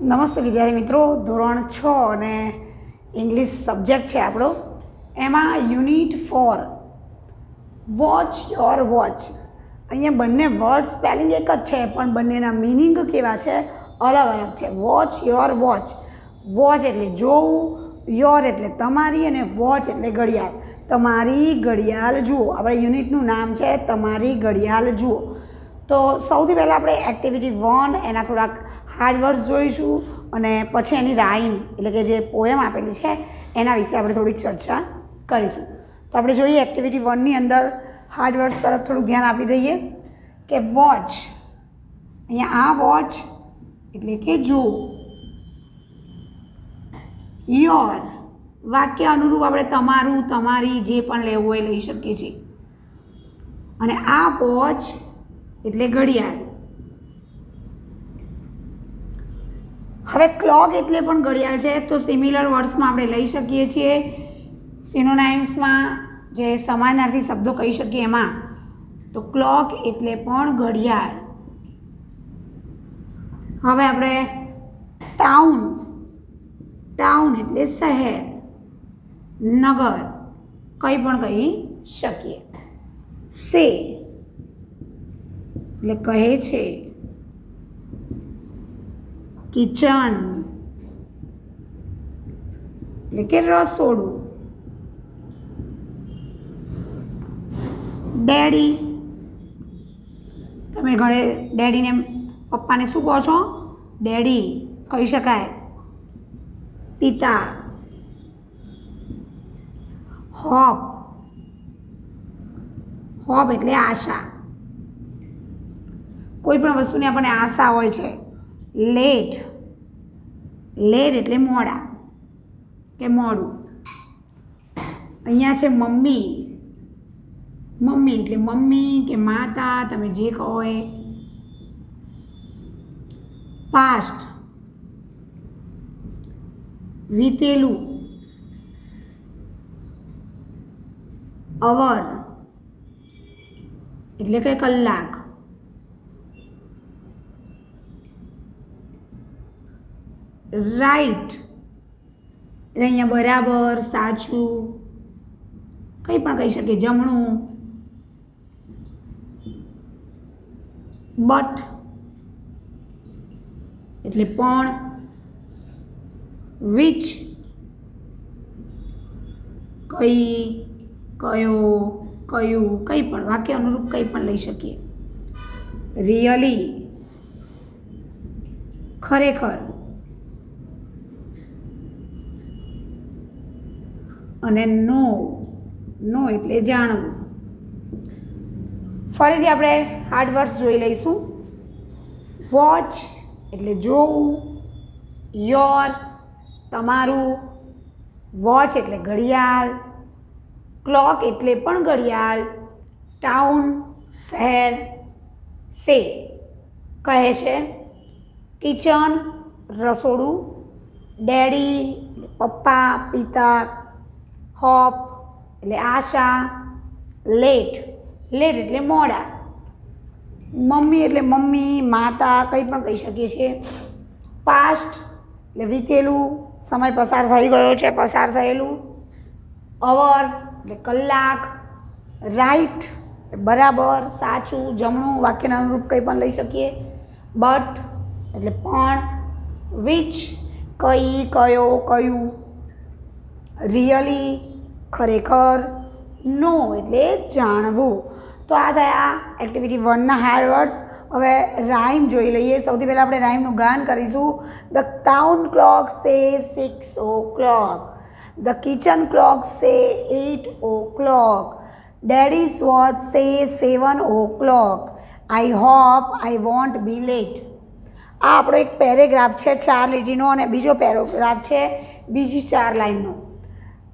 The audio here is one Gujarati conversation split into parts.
નમસ્તે વિદ્યાર્થી મિત્રો, ધોરણ 6 અને ઇંગ્લિશ સબ્જેક્ટ છે આપણો. એમાં યુનિટ 4 વોચ યોર વોચ. અહીંયા બંને વર્ડ સ્પેલિંગ એક જ છે પણ બંનેના મિનિંગ કેવા છે, અલગ અલગ છે. વોચ યોર વોચ, વોચ એટલે જોવું, યોર એટલે તમારી અને વોચ એટલે ઘડિયાળ. તમારી ઘડિયાળ જુઓ. આપણે યુનિટનું નામ છે તમારી ઘડિયાળ જુઓ. તો સૌથી પહેલાં આપણે એક્ટિવિટી 1 એના થોડાક હાર્ડ વર્ડ્સ જોઈશું અને પછી એની રાઇમ એટલે કે જે પોએમ આપેલી છે એના વિશે આપણે થોડીક ચર્ચા કરીશું. તો આપણે જોઈએ એક્ટિવિટી 1ની અંદર હાર્ડ વર્ડ્સ તરફ થોડું ધ્યાન આપી દઈએ કે વોચ, અહીંયા આ વોચ એટલે કે જો. યોર વાક્ય અનુરૂપ આપણે તમારું, તમારી જે પણ લેવું હોય લઈ શકીએ છીએ. અને આ વોચ એટલે ઘડિયાળ. હવે ક્લોક એટલે પણ ઘડિયાળ છે, તો સિમિલર વર્ડ્સમાં આપણે લઈ શકીએ છીએ. સિનોનાઇમ્સમાં જે સમાનાર્થી શબ્દો કહી શકીએ એમાં તો ક્લોક એટલે પણ ઘડિયાળ. હવે આપણે ટાઉન, ટાઉન એટલે શહેર, નગર કંઈ પણ કહી શકીએ. સે એટલે કહે છે. કિચન એટલે કે રસોડું. ડેડી, તમે ઘરે ડેડીને પપ્પાને શું કહો છો? ડેડી કહી શકાય. પિતા. હોપ, હોપ એટલે આશા. કોઈ પણ વસ્તુની આપણને આશા હોય છે. લેટ, લેટ એટલે મોડા કે મોડું. અહીંયા છે મમ્મી, મમ્મી એટલે મમ્મી કે માતા, તમે જે કહો એ. પાસ્ટ, વીતેલું. અવર એટલે કે કલાક. રાઈટ એટલે અહીંયા બરાબર, સાચું કંઈ પણ કહી શકીએ. જમણું. બટ એટલે પણ. વિચ કઈ, કયો, કયું, કંઈ પણ વાક્ય અનુરૂપ કંઈ પણ લઈ શકીએ. રિયલી ખરેખર. અને નો, નો એટલે જાણવું. ફરીથી આપણે હાર્ડ વર્ડ્સ જોઈ લઈશું. વોચ એટલે જોવું, યોર તમારું, વોચ એટલે ઘડિયાળ, ક્લોક એટલે પણ ઘડિયાળ, ટાઉન શહેર, સે કહે છે, કિચન રસોડું, ડેડી પપ્પા પિતા, હોપ એટલે આશા, લેટ, લેટ એટલે મોડા, મમ્મી એટલે મમ્મી માતા કંઈ પણ કહી શકીએ છીએ. પાસ્ટ એટલે વીતેલું, સમય પસાર થઈ ગયો છે, પસાર થયેલું. અવર એટલે કલાક. રાઈટ બરાબર, સાચું, જમણું વાક્યના અનુરૂપ કંઈ પણ લઈ શકીએ. બટ એટલે પણ. વિચ કઈ, કયો, કયું. રિયલી ખરેખર. નો એટલે જાણવું. તો આ થયા એક્ટિવિટી 1ના હાર્ડ વર્ડ્સ. હવે રાઇમ જોઈ લઈએ. સૌથી પહેલાં આપણે રાઇમનું ગાન કરીશું. ધ ટાઉન ક્લોક સે 6 o'clock. ધ કિચન ક્લોક સે 8 o'clock. Daddy's watch say 7 o'clock. I hope I won't be late. આ આપણો એક પેરેગ્રાફ છે 4 લીટીનો અને બીજો પેરેગ્રાફ છે બીજી 4 લાઇનનો.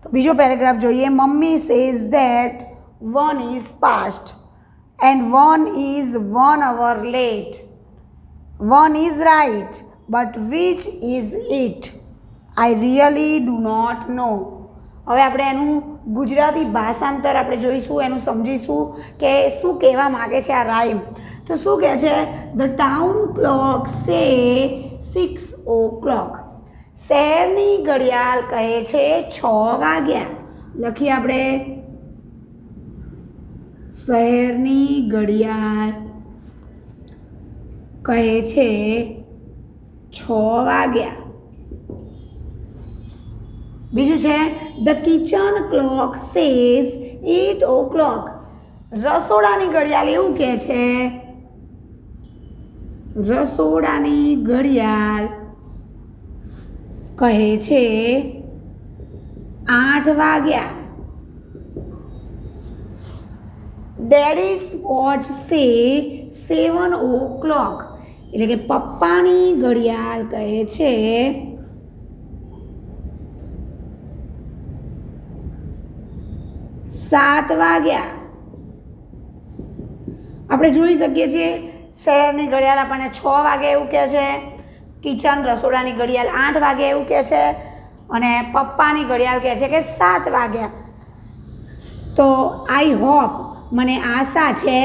તો બીજો પેરેગ્રાફ જોઈએ. Mummy says that 1 is past and 1 is 1 hour late. 1 is right, but which is it? I really do not know. હવે આપણે એનું ગુજરાતી ભાષાંતર આપણે જોઈશું, એનું સમજીશું કે શું કહેવા માગે છે આ રાઇમ. તો શું કહે છે? ધ ટાઉન ક્લોક સે 6 o'clock. શહેરની ઘડિયાળ કહે છે 6 વાગ્યા. લખીએ આપણે, શહેરની ઘડિયાળ કહે છે 6 વાગ્યા. બીજું છે the kitchen clock says 8 o'clock. રસોડાની ઘડિયાળ એવું કહે છે, રસોડાની ઘડિયાળ કહે છે 8 વાગ્યા. Daddy's watch say 7 o'clock. એટલે કે પપ્પાની ઘડિયાળ કહે છે 7 વાગ્યા. આપણે જોઈ શકીએ છીએ શહેરની ઘડિયાળ આપણને 6 વાગે એવું કહે છે, કિચન રસોડાની ઘડિયાળ 8 વાગે એવું કહે છે, અને પપ્પાની ઘડિયાળ કહે છે કે 7 વાગ્યા. તો આઈ હોપ, મને આશા છે,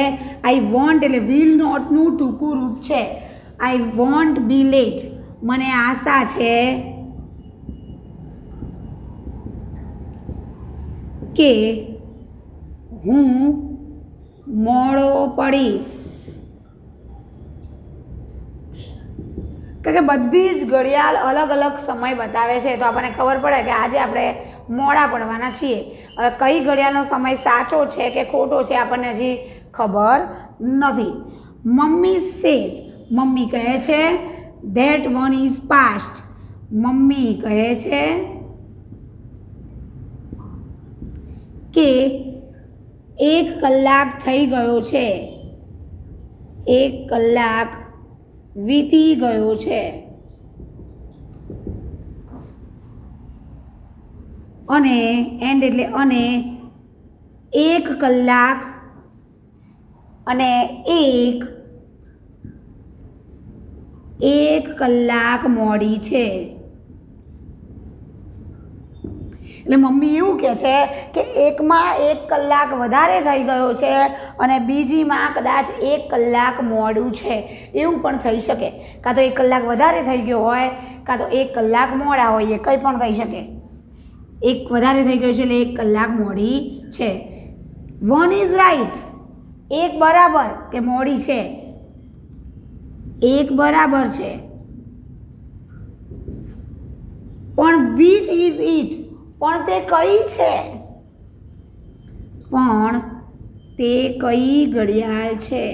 આઈ વોન્ટ એટલે વિલ નોટનું ટૂંકું રૂપ છે. આઈ વોન્ટ બી લેટ, મને આશા છે કે હું મોડો પડીશ. કારણ કે બધી જ ઘડિયાળ અલગ અલગ સમય બતાવે છે, તો આપણને ખબર પડે કે આજે આપણે મોડા પડવાના છીએ. હવે કઈ ઘડિયાળનો સમય સાચો છે કે ખોટો છે આપણને હજી ખબર નથી. મમ્મી સેઝ, મમ્મી કહે છે ધેટ વન ઇઝ પાસ્ટ. મમ્મી કહે છે કે 1 કલાક થઈ ગયો છે, 1 કલાક વીતી ગયો છે. અને એન્ડ એટલે અને 1 કલાક અને 1 કલાક મોડી છે. એટલે મમ્મી એવું કહે છે કે એકમાં 1 કલાક વધારે થઈ ગયો છે અને બીજીમાં કદાચ 1 કલાક મોડું છે. એવું પણ થઈ શકે, કાં તો 1 કલાક વધારે થઈ ગયો હોય, કાં તો 1 કલાક મોડા હોય, એ કંઈ પણ થઈ શકે. 1 વધારે થઈ ગયો છે એટલે 1 કલાક મોડી છે. વન ઇઝ રાઈટ, 1 બરાબર કે મોડી છે, 1 બરાબર છે. પણ વિચ ઇઝ ઇટ, પણ તે કઈ છે, પણ તે કઈ ઘડિયાળ છે.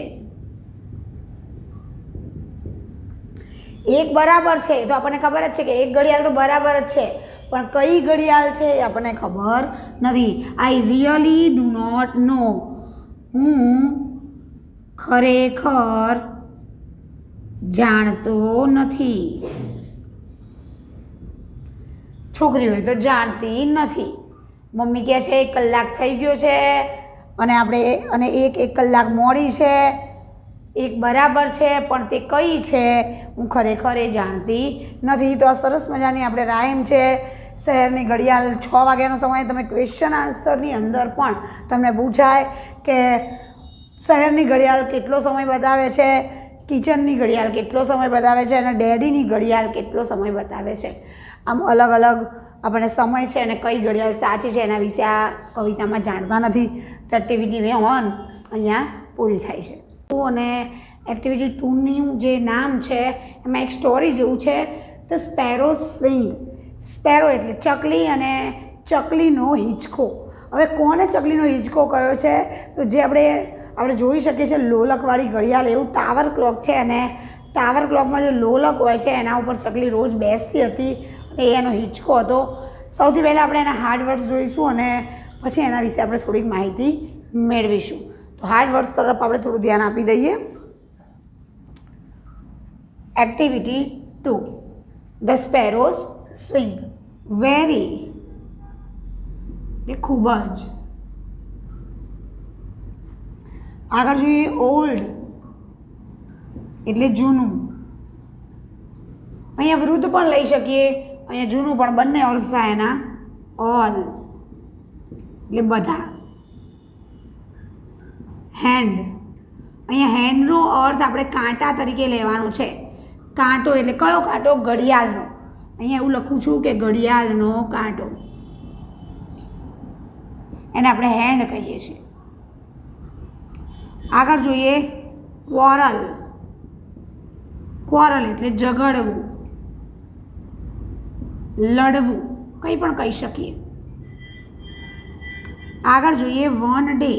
1 બરાબર છે તો આપણને ખબર જ છે કે 1 ઘડિયાળ તો બરાબર જ છે, પણ કઈ ઘડિયાળ છે એ આપણને ખબર નથી. I really do not know, હું ખરેખર જાણતો નથી. છોકરી હોય તો જાણતી નથી. મમ્મી કહે છે 1 કલાક થઈ ગયો છે અને આપણે 1 કલાક મોડી છે, 1 બરાબર છે, પણ તે કઈ છે હું ખરેખર એ જાણતી નથી. તો આ સરસ મજાની આપણે રાઇમ છે. શહેરની ઘડિયાળ 6 વાગ્યાનો સમય તમે ક્વેશ્ચન આન્સરની અંદર પણ તમને પૂછાય કે શહેરની ઘડિયાળ કેટલો સમય બતાવે છે, કિચનની ઘડિયાળ કેટલો સમય બતાવે છે અને ડેડીની ઘડિયાળ કેટલો સમય બતાવે છે. આમ અલગ અલગ આપણે સમય છે અને કઈ ઘડિયાળ સાચી છે એના વિશે આ કવિતામાં જાણતા નથી. તો એક્ટિવિટી 1 અહીંયા પૂરી થાય છે. અને એક્ટિવિટી 2નું જે નામ છે એમાં એક સ્ટોરી જેવું છે, ધ સ્પેરો સ્વિંગ. સ્પેરો એટલે ચકલી અને ચકલીનો હિંચકો. હવે કોને ચકલીનો હિંચકો કહ્યો છે? તો જે આપણે જોઈ શકીએ છીએ લોલકવાળી ઘડિયાળ, એવું ટાવર ક્લોક છે, અને ટાવર ક્લોકમાં જે લોલક હોય છે એના ઉપર ચકલી રોજ બેસતી હતી, એ એનો હિંચકો હતો. સૌથી પહેલાં આપણે એના હાર્ડ વર્ડ્સ જોઈશું અને પછી એના વિશે આપણે થોડીક માહિતી મેળવીશું. તો હાર્ડ વર્ડ્સ તરફ આપણે થોડું ધ્યાન આપી દઈએ. Activity 2, the sparrows swing. Very એ ખૂબ જ. આગળ જોઈએ ઓલ્ડ એટલે જૂનું. અહીંયા વૃદ્ધ પણ લઈ શકીએ, અહીંયા જૂનું પણ, બંને અર્થ થાય એના. ઓલ એટલે બધા. હેન્ડ, અહીંયા હેન્ડનો અર્થ આપણે કાંટા તરીકે લેવાનું છે. કાંટો એટલે કયો કાંટો? ઘડિયાળનો. અહીંયા એવું લખું છું કે ઘડિયાળનો કાંટો, એને આપણે હેન્ડ કહીએ છીએ. આગળ જોઈએ ક્વોરલ. ક્વોરલ એટલે ઝઘડવું, લડવું, કંઈ પણ કહી શકીએ. આગળ જોઈએ વન ડે.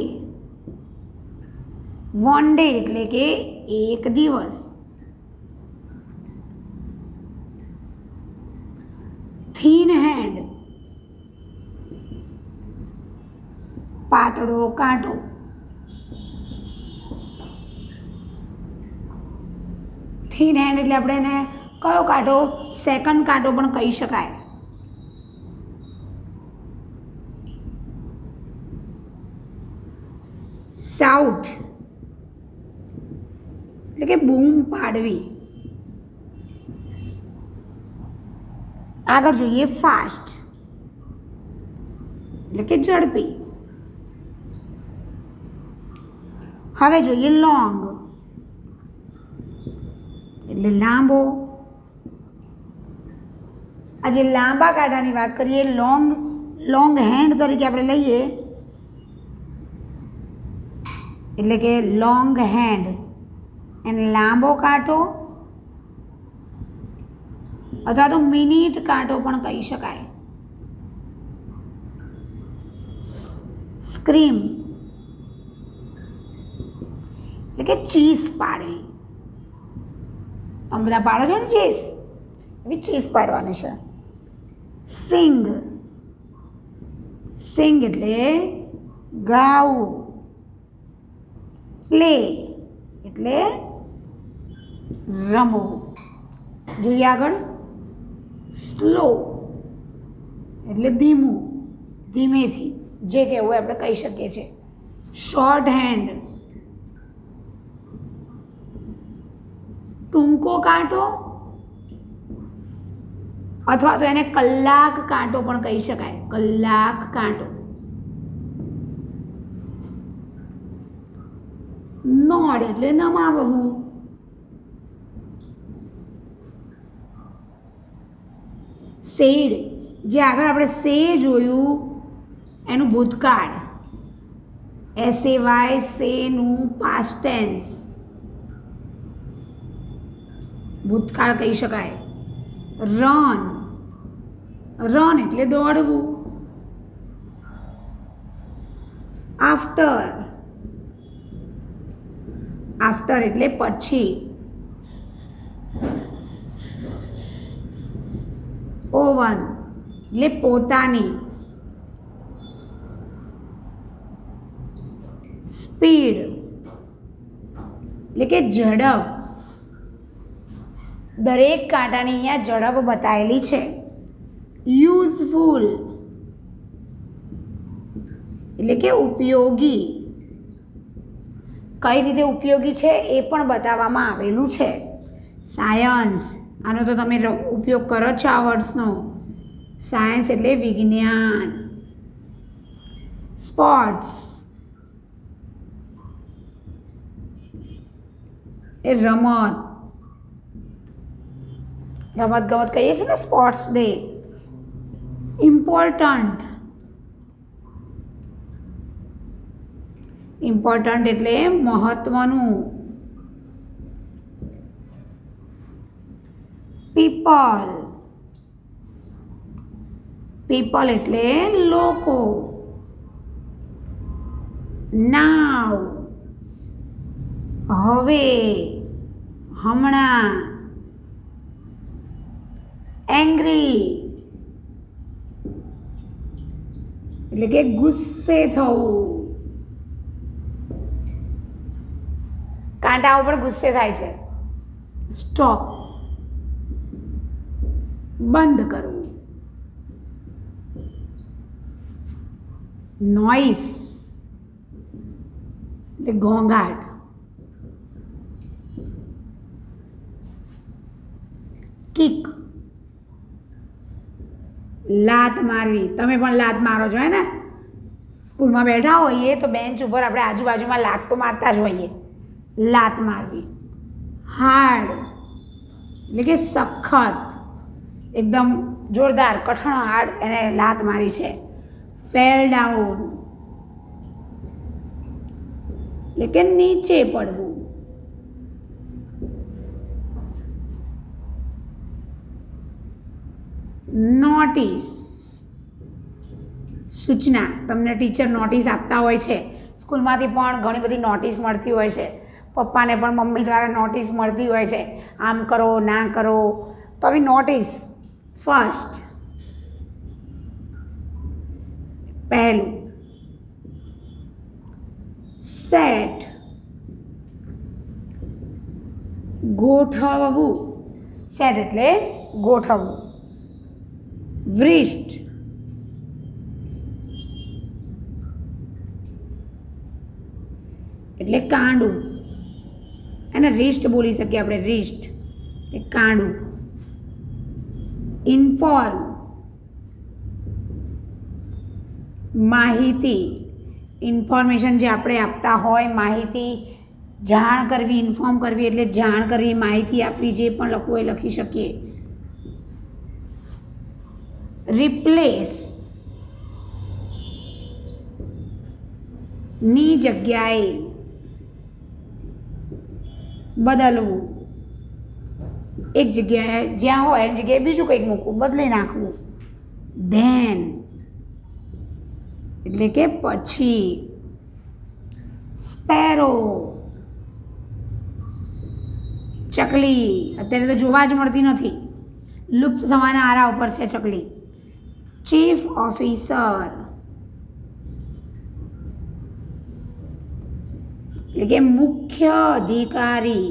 વન ડે એટલે કે એક દિવસ. થીન હેન્ડ, પાતળો કાંટો. થીન હેન્ડ એટલે આપણે એને કયો કાંટો? સેકન્ડ કાંટો પણ કહી શકાય. શાઉટ એટલે કે બૂમ પાડવી. આગળ જોઈએ ફાસ્ટ એટલે કે ઝડપી. હવે જોઈએ લોંગ એટલે લાંબો. આજે લાંબા કાંટાની વાત કરીએ, લોંગ હેન્ડ તરીકે આપણે લઈએ એટલે કે લોંગ હેન્ડ એને લાંબો કાંટો અથવા તો મિનિટ કાંટો પણ કહી શકાય. સ્ક્રીમ એટલે કે ચીસ પાડવી. તમે બધા પાડો છો ને ચીસ, એવી ચીસ પાડવાની છે. સિંગ, સિંગ એટલે ગાવું. પ્લે એટલે રમવું. જોઈએ આગળ સ્લો એટલે ધીમું, ધીમેથી, જે કહેવું આપણે કહી શકીએ છીએ. શોર્ટ હેન્ડ ટૂંકો કાંટો અથવા તો એને કલાક કાંટો પણ કહી શકાય. કલાક કાંટો. નોડ એટલે નમાવવું. સેડ, જે આગળ આપણે સે જોયું એનું ભૂતકાળ. SAY સેનું પાસ્ટ ટેન્સ, ભૂતકાળ કહી શકાય. રન, રન એટલે દોડવું. આફ્ટર, આફ્ટર એટલે પછી. ઓવન એટલે પોતાની. સ્પીડ એટલે કે ઝડપ. દરેક કાંટાની અહીંયા ઝડપ બતાવેલી છે. યુઝફુલ એટલે કે ઉપયોગી. કઈ રીતે ઉપયોગી છે એ પણ બતાવવામાં આવેલું છે. સાયન્સ, આનો તો તમે ઉપયોગ કરો છો આ વર્ડ્સનો. સાયન્સ એટલે વિજ્ઞાન. સ્પોર્ટ્સ એ રમત, રમત ગમત કહીએ છીએ ને, સ્પોર્ટ્સ ડે. ઇમ્પોર્ટન્ટ, ઇમ્પોર્ટન્ટ એટલે મહત્વનું. પીપલ, પીપલ એટલે લોકો. નાવ હવે, હમણાં. એંગ્રી એટલે કે ગુસ્સે થવું. કાંટા ઉપર ગુસ્સે થાય છે. સ્ટોપ બંધ કરવું. નોઇસ એટલે ઘોંઘાટ. કિક લાત મારવી. તમે પણ લાત મારો છો હે ને? સ્કૂલમાં બેઠા હોઈએ તો બેન્ચ ઉપર આપણે આજુબાજુમાં લાત તો મારતા જ હોઈએ. લાત મારવી. હાર્ડ એટલે કે સખત, એકદમ જોરદાર કઠણાળ એને લાત મારી છે. ફેલ ડાઉન એટલે કે નીચે પડવું. નોટિસ સૂચના, તમને ટીચર નોટિસ આપતા હોય છે. સ્કૂલમાંથી પણ ઘણી બધી નોટિસ મળતી હોય છે. પપ્પાને પણ મમ્મી દ્વારા નોટિસ મળતી હોય છે, આમ કરો ના કરો. તો આવી નોટિસ ફર્સ્ટ, પહેલું. સેટ ગોઠવવું, સેટ એટલે ગોઠવવું. વૃષ્ટ એટલે કાંડું, એને રિષ્ટ બોલી શકીએ આપણે, રિષ્ટ એટલે કાંડું. ઇન્ફોર્મ માહિતી, ઇન્ફોર્મેશન જે આપણે આપતા હોય, માહિતી જાણ કરવી, ઇન્ફોર્મ કરવી એટલે જાણ કરવી, માહિતી આપવી, જે પણ લખવું એ લખી શકીએ. રિપ્લેસ ની જગ્યાએ બદલવું, એક જગ્યાએ જ્યાં હોય એની જગ્યાએ બીજું કંઈક મૂકવું, બદલી નાખવું. ધેન એટલે કે પછી. સ્પેરો ચકલી, અત્યારે તો જોવા જ મળતી નથી, લુપ્ત થવાના આરા ઉપર છે ચકલી. ચીફ ઓફિસર એટલે કે મુખ્ય અધિકારી.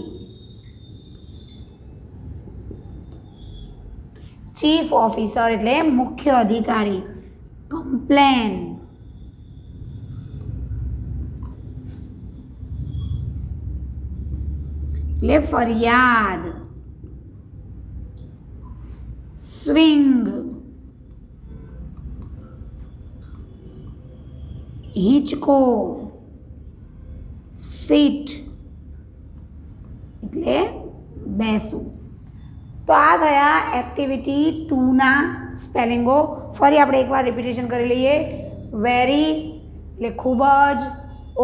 ચીફ ઓફિસર એટલે મુખ્ય અધિકારી. કમ્પ્લેન એટલે ફરિયાદ. સ્વિંગ હિંચકો. સીટ એટલે બેસવું. તો આ થયા એક્ટિવિટી 2ના સ્પેલિંગો. ફરી આપણે એકવાર રિપીટેશન કરી લઈએ. વેરી એટલે ખૂબ જ,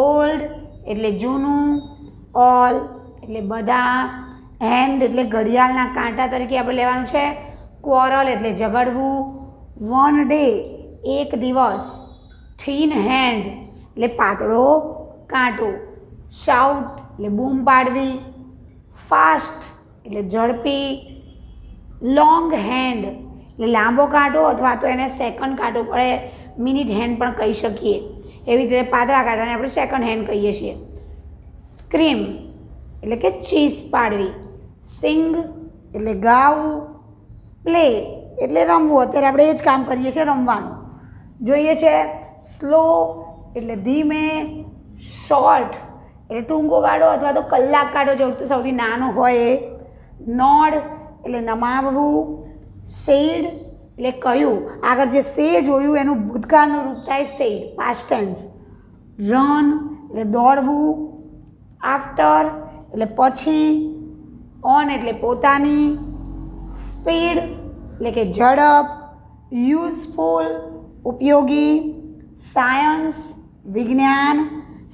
ઓલ્ડ એટલે જૂનું, ઓલ એટલે બધા, હેન્ડ એટલે ઘડિયાળના કાંટા તરીકે આપણે લેવાનું છે. ક્વોરલ એટલે ઝઘડવું. વન ડે એક દિવસ. થીન હેન્ડ એટલે પાતળો કાંટો. શાઉટ એટલે બૂમ પાડવી. ફાસ્ટ એટલે ઝડપી. લોંગ હેન્ડ એટલે લાંબો કાંટો, અથવા તો એને સેકન્ડ કાંટો પડે, મિનિટ હેન્ડ પણ કહી શકીએ. એવી રીતે પાતળા કાંટાને આપણે સેકન્ડ હેન્ડ કહીએ છીએ. સ્ક્રીમ એટલે કે ચીસ પાડવી. સિંગ એટલે ગાવું. પ્લે એટલે રમવું, અત્યારે આપણે એ જ કામ કરીએ છીએ, રમવાનું જોઈએ છે. સ્લો એટલે ધીમે. શોર્ટ એટલે ટૂંકો કાંટો અથવા તો કલાક કાંટો, જો તો સૌથી નાનો હોય એ. નોડ એટલે નમાવવું. સેડ એટલે કહ્યું, આગળ જે સે જોયું એનું ભૂતકાળનું રૂપ થાય સેડ, પાસ્ટ ટેન્સ. રન એટલે દોડવું. આફ્ટર એટલે પછી. ઓન એટલે પોતાની. સ્પીડ એટલે કે ઝડપ. યુઝફુલ ઉપયોગી. સાયન્સ વિજ્ઞાન.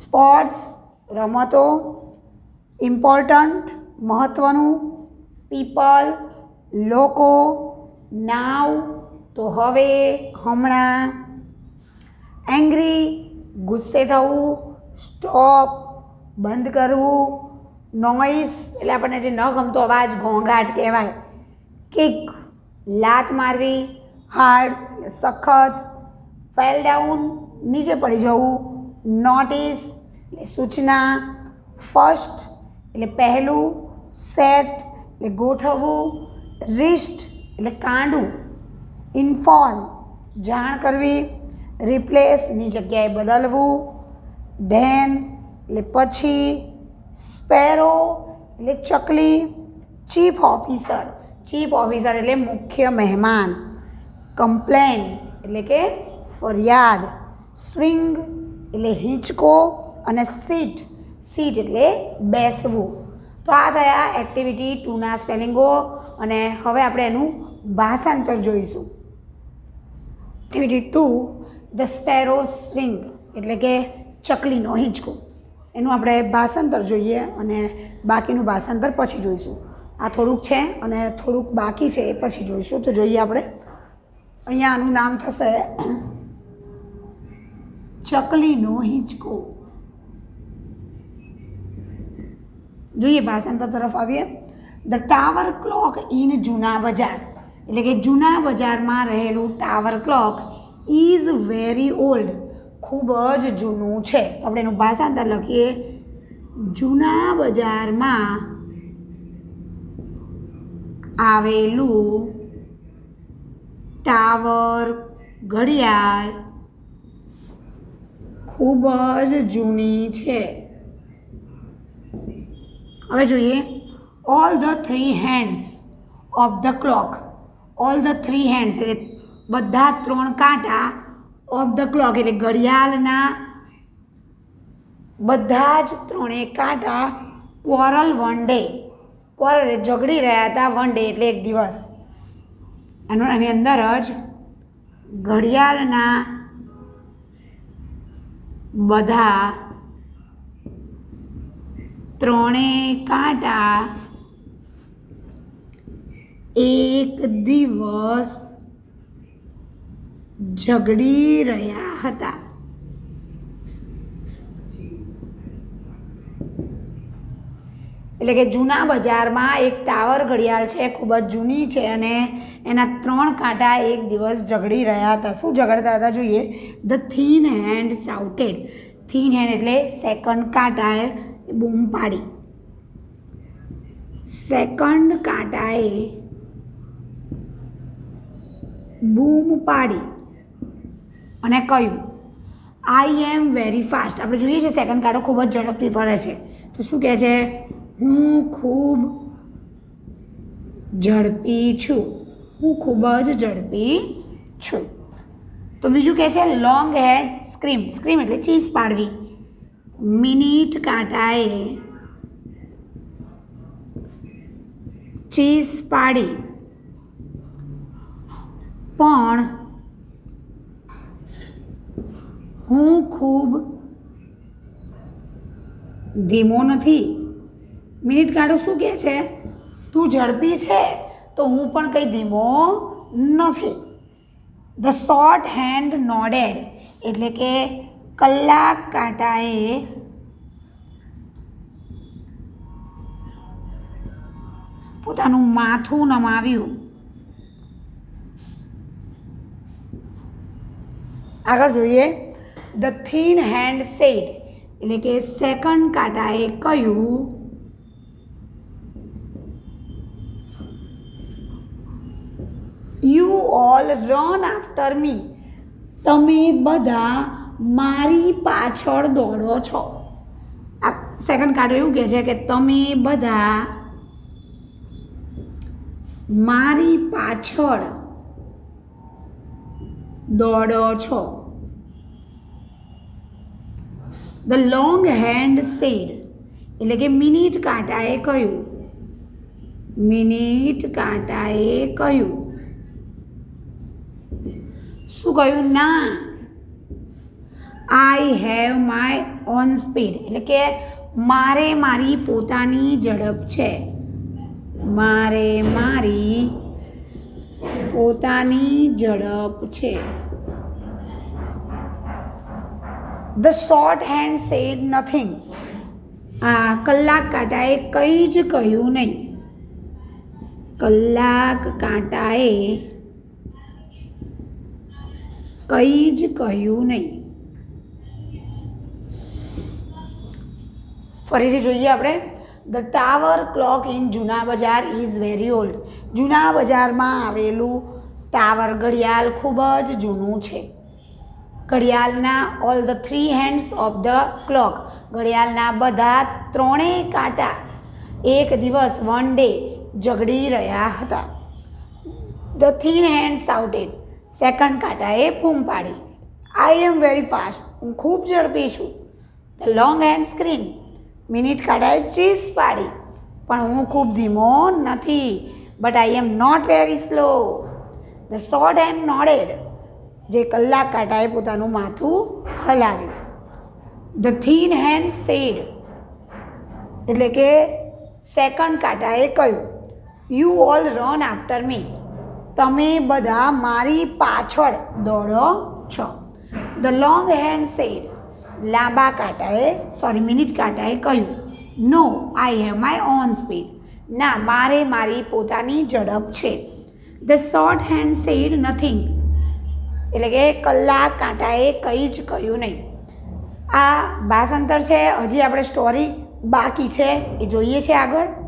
સ્પોર્ટ્સ રમતો. ઇમ્પોર્ટન્ટ મહત્ત્વનું. પીપલ લોકો. નાવ તો હવે, હમણાં. એંગ્રી ગુસ્સે થવું. સ્ટોપ બંધ કરવું. નોઇસ એટલે આપણને જે ન ગમતો અવાજ, ઘોંઘાટ કહેવાય. કિક લાત મારવી. હાર્ડ સખત. ફેલ ડાઉન નીચે પડી જવું. નોટિસ એટલે સૂચના. ફર્સ્ટ એટલે પહેલું. સેટ એટલે ગોઠવવું. રિસ્ટ એટલે કાંડું. ઇન્ફોર્મ જાણ કરવી. રિપ્લેસની જગ્યાએ બદલવું. ધેન એટલે પછી. સ્પેરો એટલે ચકલી. ચીફ ઓફિસર, ચીફ ઓફિસર એટલે મુખ્ય મહેમાન. કમ્પ્લેન એટલે કે ફરિયાદ. સ્વિંગ એટલે હિંચકો. અને સીટ, સીટ એટલે બેસવું. તો આ થયા એક્ટિવિટી 2ના સ્પેલિંગો. અને હવે આપણે એનું ભાષાંતર જોઈશું. એક્ટિવિટી 2 ધ સ્પેરો સ્વિંગ એટલે કે ચકલીનો હિંચકો. એનું આપણે ભાષાંતર જોઈએ અને બાકીનું ભાષાંતર પછી જોઈશું. આ થોડુંક છે અને થોડુંક બાકી છે એ પછી જોઈશું. તો જોઈએ આપણે. અહીંયા આનું નામ થશે ચકલીનો હિંચકો. જોઈએ ભાષાંતર તરફ આવીએ. ધ ટાવર ક્લોક ઇન જૂના બજાર એટલે કે જૂના બજારમાં રહેલું tower clock is very old ખૂબ જ જૂનું છે. તો આપણે એનું ભાષાંતર લખીએ. જૂના બજારમાં આવેલું ટાવર ઘડિયાળ ખૂબ જ જૂની છે. હવે જોઈએ. All the 3 hands of the clock. All the 3 hands એટલે બધા 3 કાંટા ઓફ ધ ક્લોક એટલે ઘડિયાળના બધા જ 3 કાંટા ક્વોરલ વન ડે. ક્વોરલ એટલે ઝઘડી રહ્યા હતા, વન ડે એટલે એક દિવસ. આની અંદર જ ઘડિયાળના બધા 3 કાંટા એક દિવસ ઝઘડી રહ્યા હતા. એટલે કે જૂના બજારમાં એક ટાવર ઘડિયાળ છે, ખૂબ જ જૂની છે અને એના 3 કાંટા એક દિવસ ઝઘડી રહ્યા હતા. શું ઝઘડતા હતા જોઈએ. The thin hand shouted. Thin hand એટલે સેકન્ડ કાંટાએ બૂમ પાડી. સેકન્ડ કાંટાએ બૂમ પાડી અને કહ્યું આઈ એમ વેરી ફાસ્ટ. આપણે જોઈએ છીએ સેકન્ડ કાંટો ખૂબ જ ઝડપથી ફરે છે. તો શું કહે છે. હું ખૂબ ઝડપી છું. હું ખૂબ જ ઝડપી છું. તો બીજું કહે છે લોંગ હેડ સ્ક્રીમ. સ્ક્રીમ એટલે ચીસ પાડવી. મિનિટ કાંટાએ ચીસ પાડી પણ હું ખૂબ ધીમો નથી. મિનિટ કાંટો શું કહે છે. તું ઝડપી છે તો હું પણ કંઈ ધીમો નથી. ધ શોર્ટ હેન્ડ નોડેડ એટલે કે કલાક કાંટાએ પોતાનું માથું નમાવ્યું. આગળ જોઈએ. ધ થીન હેન્ડ સેડ એટલે કે સેકન્ડ કાંટાએ કહ્યું you all run after me. તમે બધા મારી પાછળ દોડો છો. આ સેકન્ડ કાંટો એવું કહે છે કે તમે બધા મારી પાછળ દોડો છો. ધ લોંગ હેન્ડ સેડ એટલે કે મિનિટ કાંટાએ કહ્યું. મિનિટ કાંટાએ કહ્યું. શું કહ્યું. ના. આઈ હેવ માય ઓન સ્પીડ એટલે કે મારે મારી પોતાની ઝડપ છે. મારે મારી પોતાની ઝડપ છે. The short hand said nothing. આ કલાક કાંટાએ કંઈ જ કહ્યું નહીં. કલાક કાંટાએ કંઈ જ કહ્યું નહીં. ફરીથી જોઈએ આપણે. ધ ટાવર ક્લોક ઇન જૂના બજાર ઇઝ વેરી ઓલ્ડ. જૂના બજારમાં આવેલું ટાવર ઘડિયાળ ખૂબ જ જૂનું છે. ઘડિયાળના all the 3 hands of the clock ઘડિયાળના બધા 3 કાંટા એક દિવસ વન ડે ઝઘડી રહ્યા હતા. The thin hand shouted second કાંટાએ બૂમ પાડી. I am very fast. હું ખૂબ ઝડપી છું. The long hand screamed minute કાંટાએ ચીસ પાડી પણ હું ખૂબ ધીમો નથી. But I am not very slow. The short hand nodded. જે કલાક કાંટાએ પોતાનું માથું હલાવ્યું. The thin hand said. એટલે કે સેકન્ડ કાંટાએ કહ્યું, you all run after me. તમે બધા મારી પાછળ દોડો છો. The long hand said. લાંબા કાંટાએ મિનિટ કાંટાએ કહ્યું, no I have my own speed. ના, મારે મારી પોતાની ઝડપ છે. The short hand said nothing. એટલે કે કલાક કાંટાએ કંઈ જ કહ્યું નહીં. આ ભાષાંતર છે. હજી આપણે સ્ટોરી બાકી છે, એ જોઈએ છે આગળ.